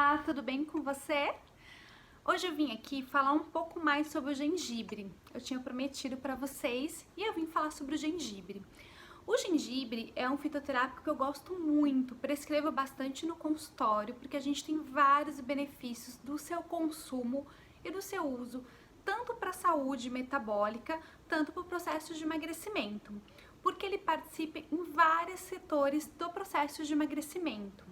Olá, tudo bem com você? Hoje eu vim aqui falar um pouco mais sobre o gengibre. Eu tinha prometido para vocês e eu vim falar sobre o gengibre. O gengibre é um fitoterápico que eu gosto muito, prescrevo bastante no consultório, porque a gente tem vários benefícios do seu consumo e do seu uso, tanto para a saúde metabólica, tanto para o processo de emagrecimento, porque ele participa em vários setores do processo de emagrecimento.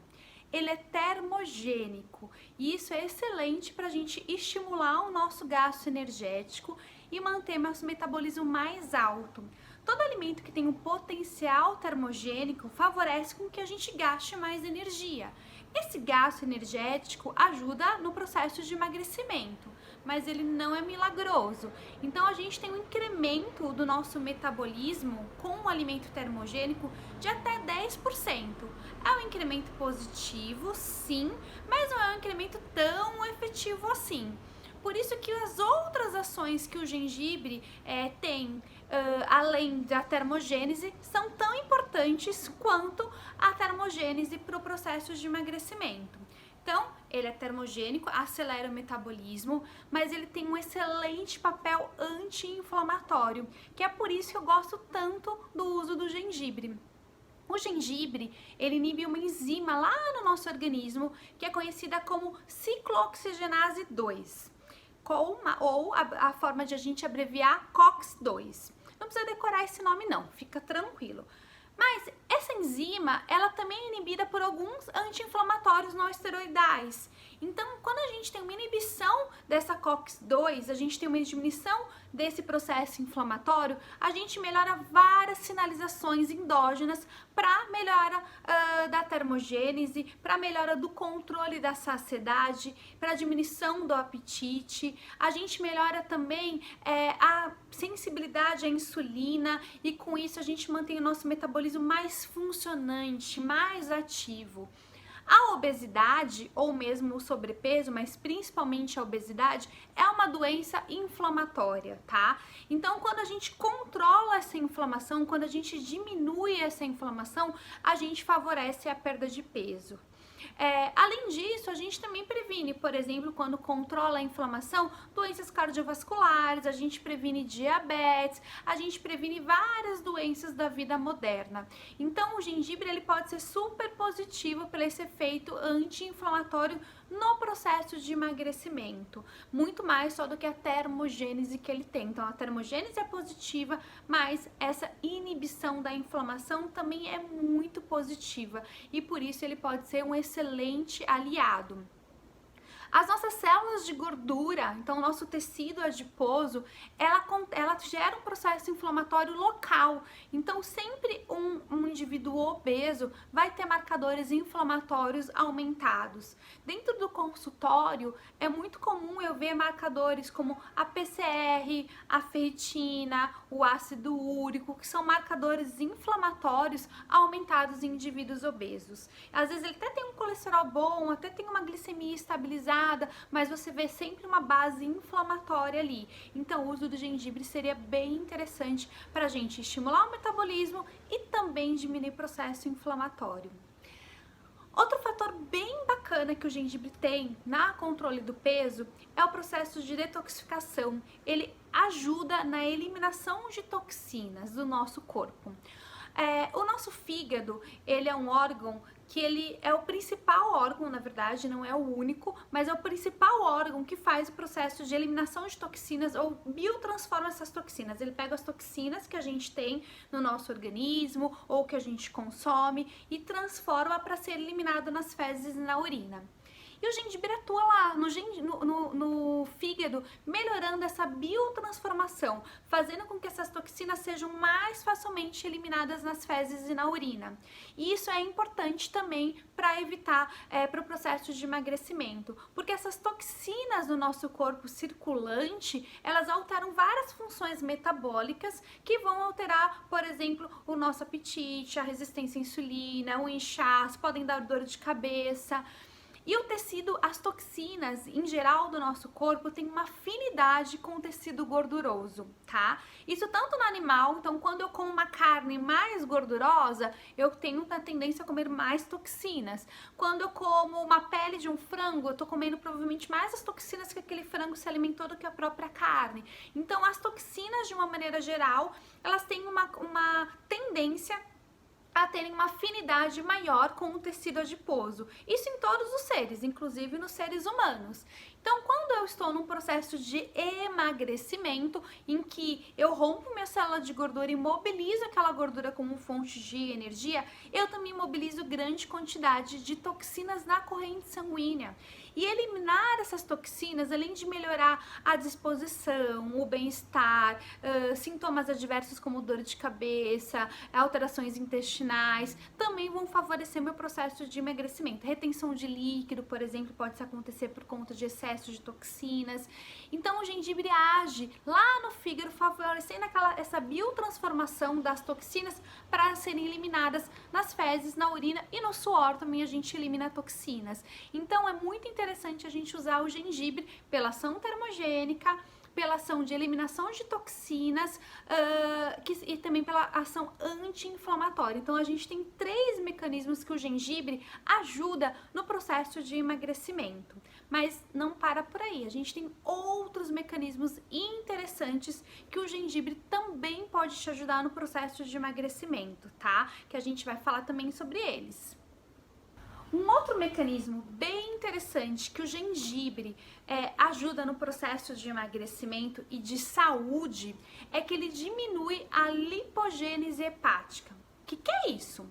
Ele é termogênico e isso é excelente para a gente estimular o nosso gasto energético e manter nosso metabolismo mais alto. Todo alimento que tem um potencial termogênico favorece com que a gente gaste mais energia. Esse gasto energético ajuda no processo de emagrecimento, mas ele não é milagroso. Então a gente tem um incremento do nosso metabolismo com o alimento termogênico de até 10%. É um incremento positivo, sim, mas não é um incremento tão efetivo assim. Por isso que as outras ações que o gengibre tem, além da termogênese, são tão importantes quanto a termogênese para o processo de emagrecimento. Então, ele é termogênico, acelera o metabolismo, mas ele tem um excelente papel anti-inflamatório, que é por isso que eu gosto tanto do uso do gengibre. O gengibre, ele inibe uma enzima lá no nosso organismo, que é conhecida como ciclooxigenase 2. Ou a forma de a gente abreviar COX-2. Não precisa decorar esse nome não, fica tranquilo. Mas essa enzima, ela também é inibida por alguns anti-inflamatórios não esteroidais. Então, quando a gente tem uma inibição dessa COX-2, a gente tem uma diminuição desse processo inflamatório, a gente melhora várias sinalizações endógenas para melhora da termogênese, para melhora do controle da saciedade, para diminuição do apetite. A gente melhora também a sensibilidade à insulina e com isso a gente mantém o nosso metabolismo mais funcionante, mais ativo. A obesidade, ou mesmo o sobrepeso, mas principalmente a obesidade, é uma doença inflamatória, tá? Então, quando a gente controla essa inflamação, quando a gente diminui essa inflamação, a gente favorece a perda de peso. Além disso, a gente também previne, por exemplo, quando controla a inflamação, doenças cardiovasculares, a gente previne diabetes, a gente previne várias doenças da vida moderna. Então, o gengibre ele pode ser super positivo por esse efeito anti-inflamatório no processo de emagrecimento, muito mais só do que a termogênese que ele tem. Então, a termogênese é positiva, mas essa inibição da inflamação também é muito positiva e por isso ele pode ser um excelente aliado. As nossas células de gordura, então o nosso tecido adiposo, ela gera um processo inflamatório local. Então sempre um indivíduo obeso vai ter marcadores inflamatórios aumentados. Dentro do consultório é muito comum eu ver marcadores como a PCR, a ferritina, o ácido úrico, que são marcadores inflamatórios aumentados em indivíduos obesos. Às vezes ele até tem um colesterol bom, até tem uma glicemia estabilizada, mas você vê sempre uma base inflamatória ali. Então o uso do gengibre seria bem interessante para a gente estimular o metabolismo e também diminuir o processo inflamatório. Outro fator bem bacana que o gengibre tem na controle do peso é o processo de detoxificação. Ele ajuda na eliminação de toxinas do nosso corpo. O nosso fígado, ele é um órgão que ele é o principal órgão, na verdade, não é o único, mas é o principal órgão que faz o processo de eliminação de toxinas ou biotransforma essas toxinas. Ele pega as toxinas que a gente tem no nosso organismo ou que a gente consome e transforma para ser eliminado nas fezes e na urina. E o gengibre atua lá no fígado, melhorando essa biotransformação, fazendo com que essas toxinas sejam mais facilmente eliminadas nas fezes e na urina. E isso é importante também para evitar para o processo de emagrecimento, porque essas toxinas no nosso corpo circulante, elas alteram várias funções metabólicas que vão alterar, por exemplo, o nosso apetite, a resistência à insulina, o inchaço, podem dar dor de cabeça. E o tecido, as toxinas em geral do nosso corpo tem uma afinidade com o tecido gorduroso, tá? Isso tanto no animal, então quando eu como uma carne mais gordurosa, eu tenho a tendência a comer mais toxinas. Quando eu como uma pele de um frango, eu tô comendo provavelmente mais as toxinas que aquele frango se alimentou do que a própria carne. Então as toxinas, de uma maneira geral, elas têm uma tendência a terem uma afinidade maior com o tecido adiposo. Isso em todos os seres, inclusive nos seres humanos. Então, quando eu estou num processo de emagrecimento, em que eu rompo minha célula de gordura e mobilizo aquela gordura como fonte de energia, eu também mobilizo grande quantidade de toxinas na corrente sanguínea. E eliminar essas toxinas, além de melhorar a disposição, o bem-estar, sintomas adversos como dor de cabeça, alterações intestinais, também vão favorecer meu processo de emagrecimento. Retenção de líquido, por exemplo, pode acontecer por conta de excesso de toxinas. Então o gengibre age lá no fígado, favorecendo essa biotransformação das toxinas para serem eliminadas nas fezes, na urina e no suor também a gente elimina toxinas. Então é muito interessante a gente usar o gengibre pela ação termogênica, pela ação de eliminação de toxinas e também pela ação anti-inflamatória. Então a gente tem 3 mecanismos que o gengibre ajuda no processo de emagrecimento. Mas não para por aí, a gente tem outros mecanismos interessantes que o gengibre também pode te ajudar no processo de emagrecimento, tá? Que a gente vai falar também sobre eles. Um outro mecanismo bem interessante que o gengibre ajuda no processo de emagrecimento e de saúde é que ele diminui a lipogênese hepática. O que é isso?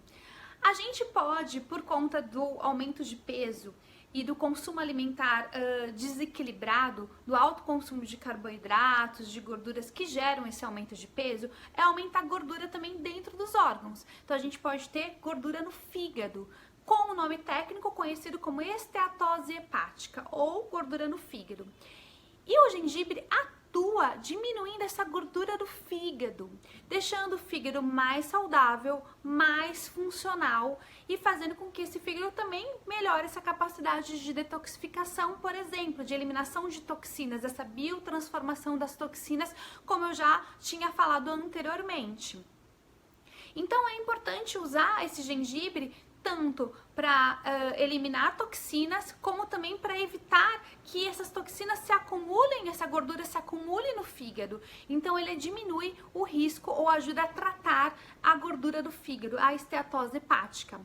A gente pode, por conta do aumento de peso e do consumo alimentar desequilibrado, do alto consumo de carboidratos, de gorduras que geram esse aumento de peso, aumentar a gordura também dentro dos órgãos. Então a gente pode ter gordura no fígado, com o nome técnico conhecido como esteatose hepática ou gordura no fígado. E o gengibre atua diminuindo essa gordura do fígado, deixando o fígado mais saudável, mais funcional e fazendo com que esse fígado também melhore essa capacidade de detoxificação, por exemplo, de eliminação de toxinas, essa biotransformação das toxinas, como eu já tinha falado anteriormente. Então é importante usar esse gengibre tanto para eliminar toxinas, como também para evitar que essas toxinas se acumulem, essa gordura se acumule no fígado. Então ele diminui o risco ou ajuda a tratar a gordura do fígado, a esteatose hepática.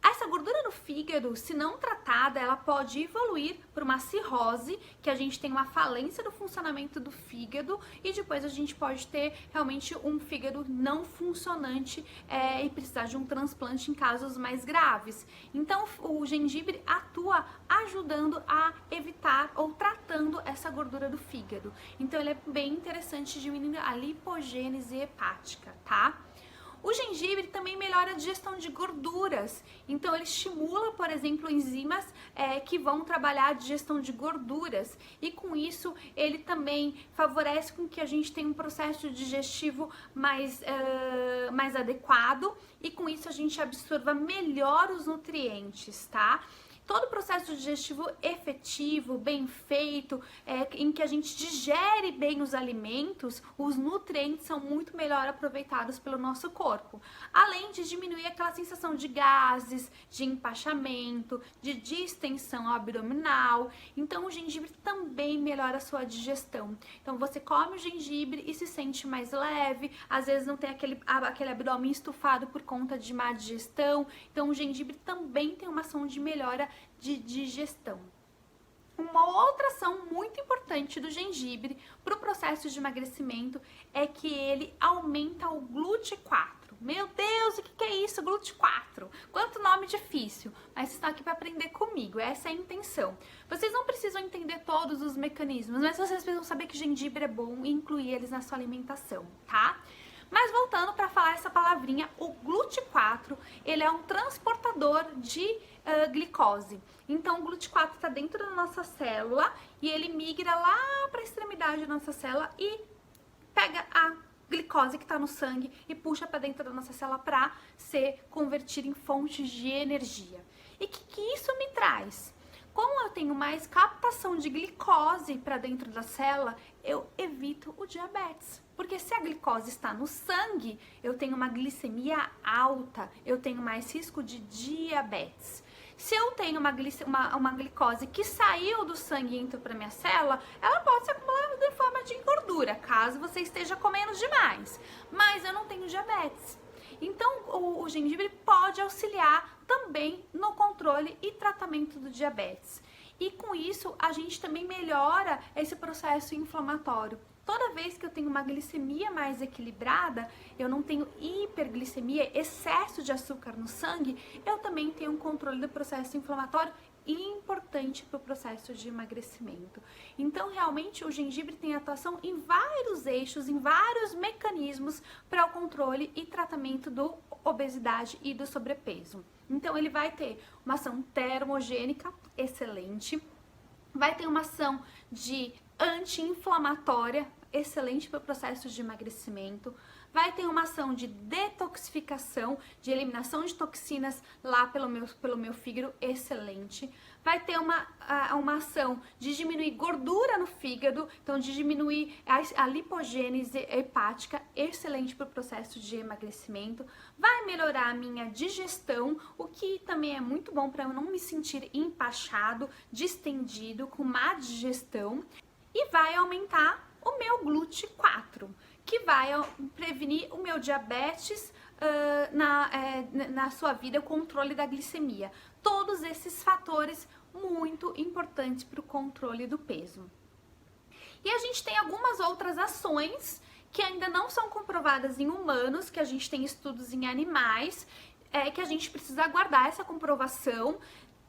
Essa gordura no fígado, se não tratada, ela pode evoluir para uma cirrose, que a gente tem uma falência do funcionamento do fígado e depois a gente pode ter realmente um fígado não funcionante e precisar de um transplante em casos mais graves. Então o gengibre atua ajudando a evitar ou tratando essa gordura do fígado. Então ele é bem interessante diminuindo a lipogênese hepática, tá? O gengibre também melhora a digestão de gorduras, então ele estimula, por exemplo, enzimas que vão trabalhar a digestão de gorduras e com isso ele também favorece com que a gente tenha um processo digestivo mais adequado e com isso a gente absorva melhor os nutrientes, tá? Todo o processo digestivo efetivo, bem feito, em que a gente digere bem os alimentos, os nutrientes são muito melhor aproveitados pelo nosso corpo. Além de diminuir aquela sensação de gases, de empachamento, de distensão abdominal. Então o gengibre também melhora a sua digestão. Então você come o gengibre e se sente mais leve, às vezes não tem aquele abdômen estufado por conta de má digestão. Então o gengibre também tem uma ação de melhora de digestão. Uma outra ação muito importante do gengibre para o processo de emagrecimento é que ele aumenta o GLUT4. Meu Deus, o que é isso, GLUT4? Quanto nome difícil, mas vocês estão aqui para aprender comigo, essa é a intenção. Vocês não precisam entender todos os mecanismos, mas vocês precisam saber que gengibre é bom e incluir eles na sua alimentação, tá? Mas voltando para falar essa palavrinha, o GLUT4, ele é um transportador de glicose. Então o GLUT4 está dentro da nossa célula e ele migra lá para a extremidade da nossa célula e pega a glicose que está no sangue e puxa para dentro da nossa célula para ser convertida em fontes de energia. E o que isso me traz? tenho mais captação de glicose para dentro da célula, eu evito o diabetes. Porque se a glicose está no sangue, eu tenho uma glicemia alta, eu tenho mais risco de diabetes. Se eu tenho uma glicose que saiu do sangue e entrou para minha célula, ela pode se acumular em forma de gordura, caso você esteja comendo demais. Mas eu não tenho diabetes. Então, o gengibre pode auxiliar também no controle e tratamento do diabetes. E com isso, a gente também melhora esse processo inflamatório. Toda vez que eu tenho uma glicemia mais equilibrada, eu não tenho hiperglicemia, excesso de açúcar no sangue, eu também tenho um controle do processo inflamatório importante para o processo de emagrecimento. Então, realmente, o gengibre tem atuação em vários eixos, em vários mecanismos para o controle e tratamento da obesidade e do sobrepeso. Então, ele vai ter uma ação termogênica excelente, vai ter uma ação de anti-inflamatória excelente para o processo de emagrecimento, vai ter uma ação de detoxificação, de eliminação de toxinas lá pelo meu fígado excelente, vai ter uma ação de diminuir gordura no fígado, então de diminuir a lipogênese hepática, excelente para o processo de emagrecimento, vai melhorar a minha digestão, o que também é muito bom para eu não me sentir empachado, distendido, com má digestão, e vai aumentar o meu GLUT4, que vai prevenir o meu diabetes na sua vida, o controle da glicemia. Todos esses fatores muito importantes para o controle do peso. E a gente tem algumas outras ações que ainda não são comprovadas em humanos, que a gente tem estudos em animais, que a gente precisa aguardar essa comprovação,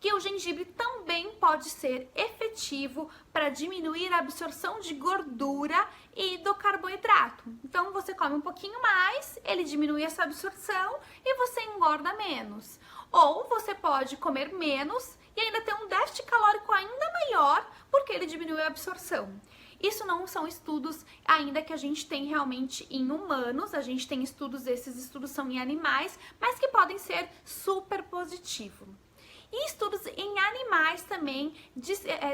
que o gengibre também pode ser efetivo para diminuir a absorção de gordura e do carboidrato. Então, você come um pouquinho mais, ele diminui essa absorção e você engorda menos. Ou você pode comer menos e ainda ter um déficit calórico ainda maior, porque ele diminui a absorção. Isso não são estudos ainda que a gente tem realmente em humanos, a gente tem estudos, esses estudos são em animais, mas que podem ser super positivos. E estudos em animais também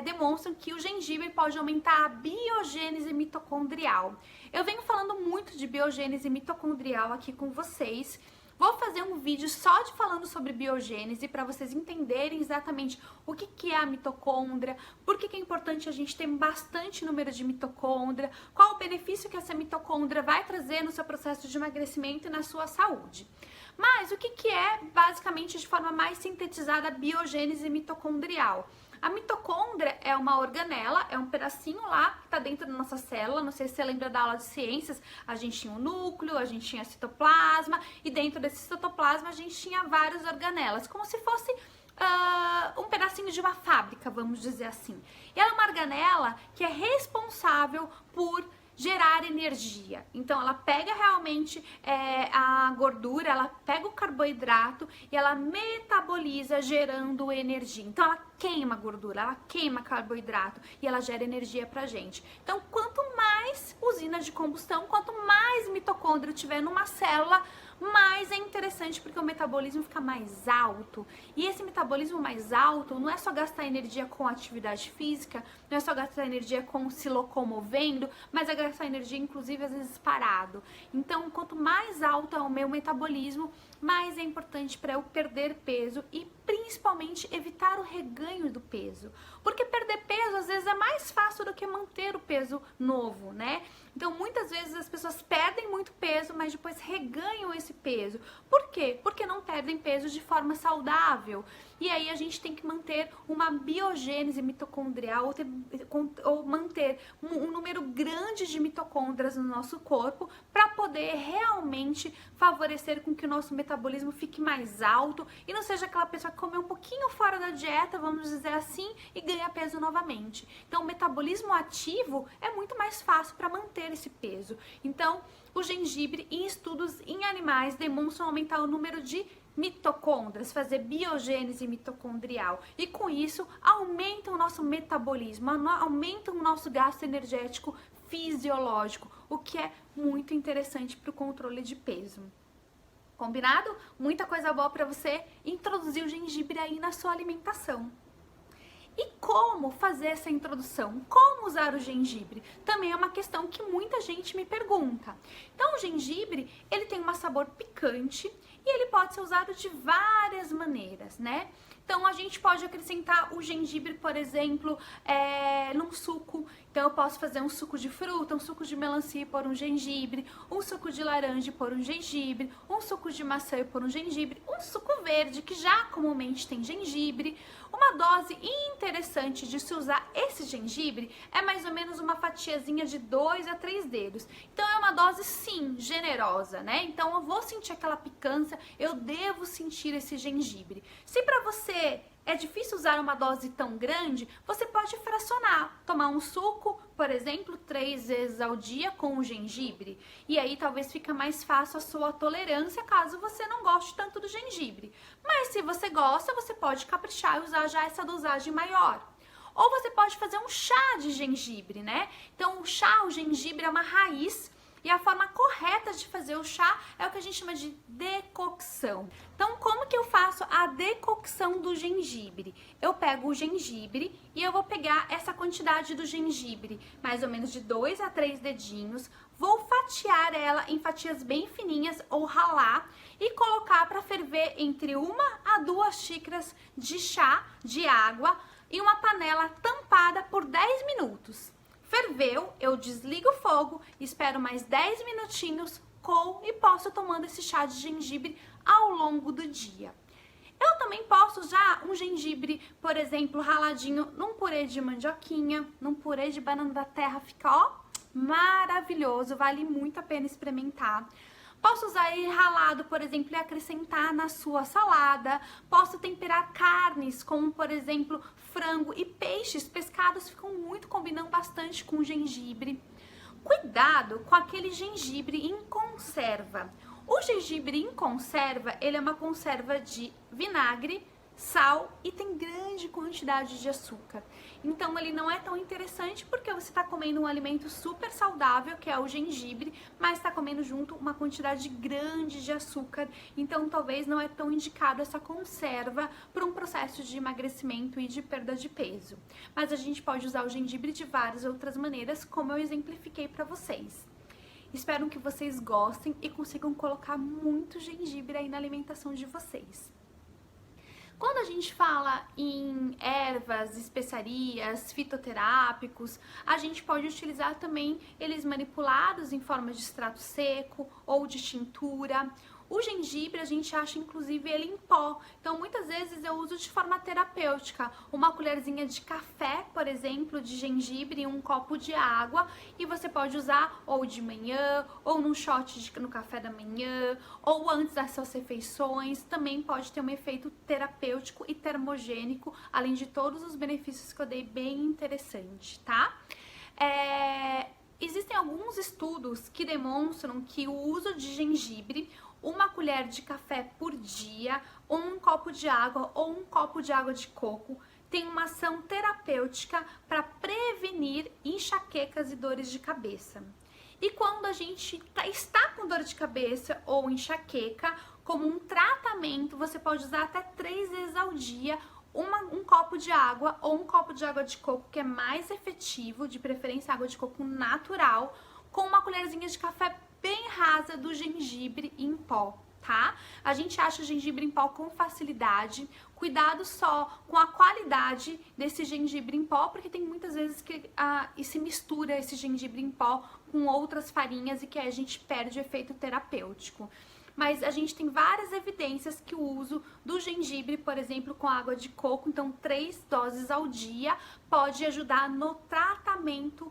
demonstram que o gengibre pode aumentar a biogênese mitocondrial. Eu venho falando muito de biogênese mitocondrial aqui com vocês. Vou fazer um vídeo só falando sobre biogênese para vocês entenderem exatamente o que é a mitocôndria, por que é importante a gente ter bastante número de mitocôndria, qual o benefício que essa mitocôndria vai trazer no seu processo de emagrecimento e na sua saúde. Mas o que é, basicamente, de forma mais sintetizada, a biogênese mitocondrial? A mitocôndria é uma organela, é um pedacinho lá que está dentro da nossa célula. Não sei se você lembra da aula de ciências, a gente tinha um núcleo, a gente tinha citoplasma, e dentro desse citoplasma a gente tinha várias organelas, como se fosse um pedacinho de uma fábrica, vamos dizer assim. E ela é uma organela que é responsável por gerar energia. Então, ela pega realmente a gordura, ela pega o carboidrato e ela metaboliza gerando energia. Então, ela queima gordura, ela queima carboidrato e ela gera energia pra gente. Então, quanto mais usina de combustão, quanto mais mitocôndria tiver numa célula, mais é interessante, porque o metabolismo fica mais alto. E esse metabolismo mais alto não é só gastar energia com atividade física, não é só gastar energia com se locomovendo, mas é gastar energia, inclusive, às vezes parado. Então, quanto mais alto é o meu metabolismo, mais é importante para eu perder peso e principalmente evitar o reganho do peso. Porque perder peso às vezes é mais fácil do que manter o peso novo, né? Então muitas vezes as pessoas perdem muito peso, mas depois reganham esse peso. Por quê? Porque não perdem peso de forma saudável. E aí a gente tem que manter uma biogênese mitocondrial ou manter um número grande de mitocôndrias no nosso corpo para poder realmente favorecer com que o nosso metabolismo fique mais alto e não seja aquela pessoa que comeu um pouquinho fora da dieta, vamos dizer assim, e ganha peso novamente. Então, o metabolismo ativo é muito mais fácil para manter esse peso. Então, o gengibre, em estudos em animais, demonstram aumentar o número de mitocôndrias, fazer biogênese mitocondrial, e com isso aumenta o nosso metabolismo, aumenta o nosso gasto energético fisiológico, o que é muito interessante para o controle de peso. Combinado? Muita coisa boa para você introduzir o gengibre aí na sua alimentação. E como fazer essa introdução, como usar o gengibre, também é uma questão que muita gente me pergunta. Então o gengibre, ele tem um sabor picante e ele pode ser usado de várias maneiras, né? Então a gente pode acrescentar o gengibre, por exemplo, num suco. Então eu posso fazer um suco de fruta, um suco de melancia e pôr um gengibre, um suco de laranja e pôr um gengibre, um suco de maçã e pôr um gengibre, um suco verde que já comumente tem gengibre. Uma dose interessante de se usar esse gengibre é mais ou menos uma fatiazinha de 2 a 3 dedos. Então é uma dose sim generosa, né? Então eu vou sentir aquela picância, eu devo sentir esse gengibre. Se para você é difícil usar uma dose tão grande, você pode fracionar, tomar um suco, por exemplo, 3 vezes ao dia com o gengibre. E aí talvez fica mais fácil a sua tolerância caso você não goste tanto do gengibre. Mas se você gosta, você pode caprichar e usar já essa dosagem maior. Ou você pode fazer um chá de gengibre, né? Então o gengibre é uma raiz. E a forma correta de fazer o chá é o que a gente chama de decocção. Então, como que eu faço a decocção do gengibre? Eu pego o gengibre e eu vou pegar essa quantidade do gengibre, mais ou menos de 2 a 3 dedinhos, vou fatiar ela em fatias bem fininhas ou ralar e colocar para ferver entre 1 a 2 xícaras de chá de água em uma panela tampada por 10 minutos. Ferveu, eu desligo o fogo, espero mais 10 minutinhos e posso tomando esse chá de gengibre ao longo do dia. Eu também posso usar um gengibre, por exemplo, raladinho num purê de mandioquinha, num purê de banana da terra, fica maravilhoso, vale muito a pena experimentar. Posso usar ele ralado, por exemplo, e acrescentar na sua salada. Posso temperar carnes, como por exemplo, frango e peixes. Pescados ficam muito combinando bastante com gengibre. Cuidado com aquele gengibre em conserva. O gengibre em conserva, ele é uma conserva de vinagre, sal e tem grande quantidade de açúcar. Então ele não é tão interessante porque você está comendo um alimento super saudável, que é o gengibre, mas está comendo junto uma quantidade grande de açúcar. Então talvez não é tão indicado essa conserva para um processo de emagrecimento e de perda de peso. Mas a gente pode usar o gengibre de várias outras maneiras, como eu exemplifiquei para vocês. Espero que vocês gostem e consigam colocar muito gengibre aí na alimentação de vocês. Quando a gente fala em ervas, especiarias, fitoterápicos, a gente pode utilizar também eles manipulados em forma de extrato seco ou de tintura. O gengibre a gente acha inclusive ele em pó, então muitas vezes eu uso de forma terapêutica, uma colherzinha de café, por exemplo, de gengibre em um copo de água, e você pode usar ou de manhã, ou num shot no café da manhã, ou antes das suas refeições. Também pode ter um efeito terapêutico e termogênico, além de todos os benefícios que eu dei, bem interessante, tá? Existem alguns estudos que demonstram que o uso de gengibre, 1 colher de café por dia, ou um copo de água ou um copo de água de coco, tem uma ação terapêutica para prevenir enxaquecas e dores de cabeça. E quando a gente está com dor de cabeça ou enxaqueca, como um tratamento, você pode usar até 3 vezes ao dia um copo de água ou um copo de água de coco, que é mais efetivo, de preferência água de coco natural, com uma colherzinha de café bem rasa do gengibre em pó, tá? A gente acha o gengibre em pó com facilidade. Cuidado só com a qualidade desse gengibre em pó, porque tem muitas vezes que se mistura esse gengibre em pó com outras farinhas e que aí a gente perde o efeito terapêutico. Mas a gente tem várias evidências que o uso do gengibre, por exemplo, com água de coco, então 3 doses ao dia, pode ajudar no tratamento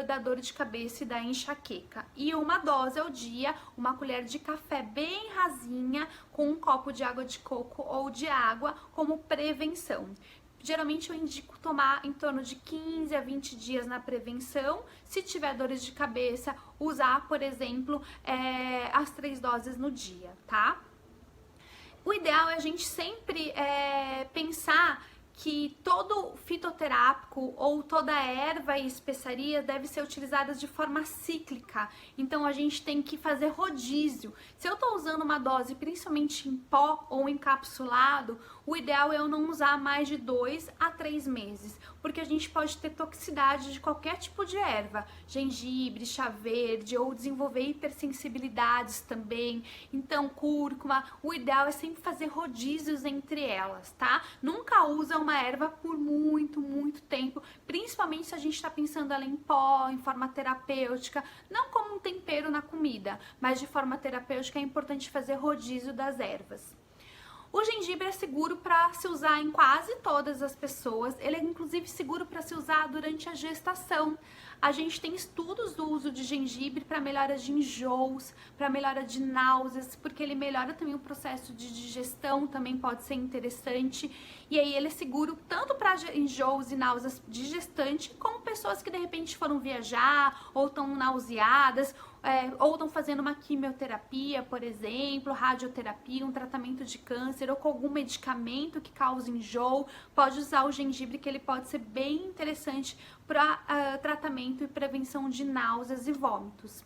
da dor de cabeça e da enxaqueca. E 1 dose ao dia, 1 colher de café bem rasinha, com um copo de água de coco ou de água como prevenção. Geralmente eu indico tomar em torno de 15 a 20 dias na prevenção. Se tiver dores de cabeça, usar, por exemplo, as 3 doses no dia, tá? O ideal é a gente sempre pensar que todo fitoterápico ou toda erva e especiaria deve ser utilizada de forma cíclica. Então a gente tem que fazer rodízio. Se eu estou usando uma dose principalmente em pó ou encapsulado, o ideal é eu não usar mais de 2 a 3 meses, porque a gente pode ter toxicidade de qualquer tipo de erva, gengibre, chá verde, ou desenvolver hipersensibilidades também. Então, cúrcuma, o ideal é sempre fazer rodízios entre elas, tá? Nunca usa uma erva por muito tempo, principalmente se a gente está pensando ela em pó, em forma terapêutica, não como um tempero na comida, mas de forma terapêutica é importante fazer rodízio das ervas. O gengibre é seguro para se usar em quase todas as pessoas, ele é inclusive seguro para se usar durante a gestação. A gente tem estudos do uso de gengibre para melhora de enjoos, para melhora de náuseas, porque ele melhora também o processo de digestão, também pode ser interessante. E aí ele é seguro tanto para enjoos e náuseas de gestante, como pessoas que de repente foram viajar, ou estão nauseadas, ou estão fazendo uma quimioterapia, por exemplo, radioterapia, um tratamento de câncer, ou com algum medicamento que causa enjoo, pode usar o gengibre, que ele pode ser bem interessante para tratamento e prevenção de náuseas e vômitos.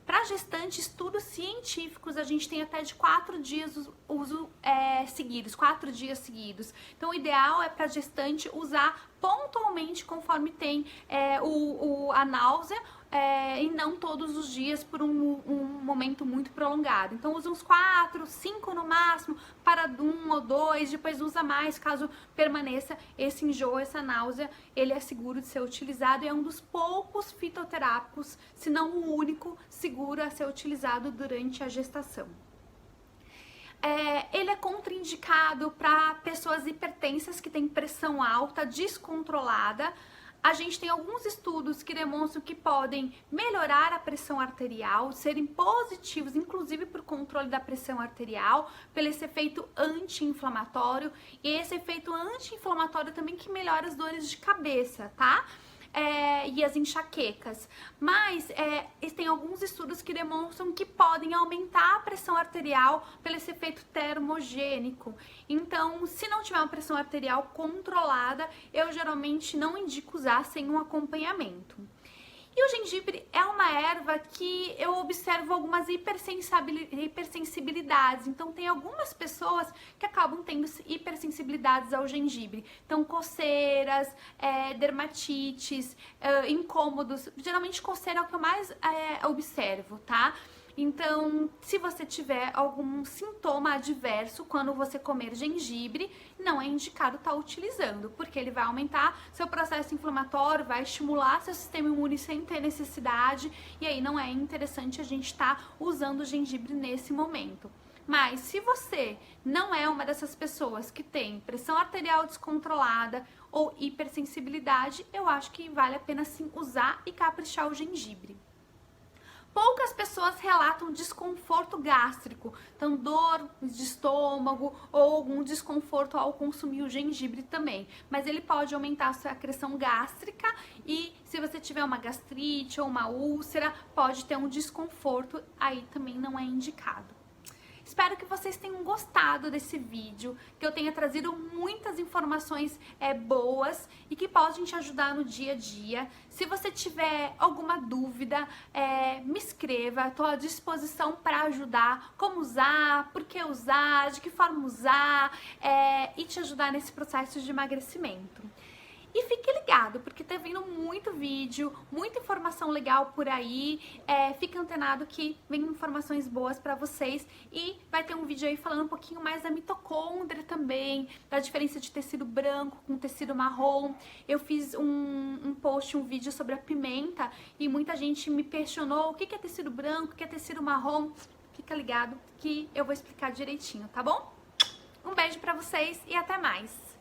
Para gestantes, estudos científicos, a gente tem até de 4 dias uso seguidos, 4 dias seguidos. Então, o ideal é para gestante usar pontualmente conforme tem a náusea, e não todos os dias por um momento muito prolongado. Então usa uns 4, 5 no máximo, para 1 ou 2, depois usa mais caso permaneça esse enjoo, essa náusea. Ele é seguro de ser utilizado e é um dos poucos fitoterápicos, se não o único, seguro a ser utilizado durante a gestação. Ele é contraindicado para pessoas hipertensas que têm pressão alta, descontrolada. A gente tem alguns estudos que demonstram que podem melhorar a pressão arterial, serem positivos, inclusive por controle da pressão arterial, pelo esse efeito anti-inflamatório, e esse efeito anti-inflamatório também que melhora as dores de cabeça, tá? E as enxaquecas, mas tem alguns estudos que demonstram que podem aumentar a pressão arterial pelo esse efeito termogênico. Então, se não tiver uma pressão arterial controlada, eu geralmente não indico usar sem um acompanhamento. E o gengibre é uma erva que eu observo algumas hipersensibilidades. Então, tem algumas pessoas que acabam tendo hipersensibilidades ao gengibre. Então, coceiras, dermatites, incômodos. Geralmente, coceira é o que eu mais observo, tá? Então, se você tiver algum sintoma adverso quando você comer gengibre, não é indicado estar utilizando, porque ele vai aumentar seu processo inflamatório, vai estimular seu sistema imune sem ter necessidade, e aí não é interessante a gente estar usando o gengibre nesse momento. Mas se você não é uma dessas pessoas que tem pressão arterial descontrolada ou hipersensibilidade, eu acho que vale a pena sim usar e caprichar o gengibre. Poucas pessoas relatam desconforto gástrico, então dor de estômago ou algum desconforto ao consumir o gengibre também. Mas ele pode aumentar a sua secreção gástrica e se você tiver uma gastrite ou uma úlcera, pode ter um desconforto, aí também não é indicado. Espero que vocês tenham gostado desse vídeo, que eu tenha trazido muitas informações boas e que podem te ajudar no dia a dia. Se você tiver alguma dúvida, me escreva, estou à disposição para ajudar, como usar, por que usar, de que forma usar e te ajudar nesse processo de emagrecimento. E fique ligado, porque tá vindo muito vídeo, muita informação legal por aí. Fique antenado que vem informações boas pra vocês. E vai ter um vídeo aí falando um pouquinho mais da mitocôndria também, da diferença de tecido branco com tecido marrom. Eu fiz um post, um vídeo sobre a pimenta e muita gente me questionou o que é tecido branco, o que é tecido marrom. Fica ligado que eu vou explicar direitinho, tá bom? Um beijo pra vocês e até mais!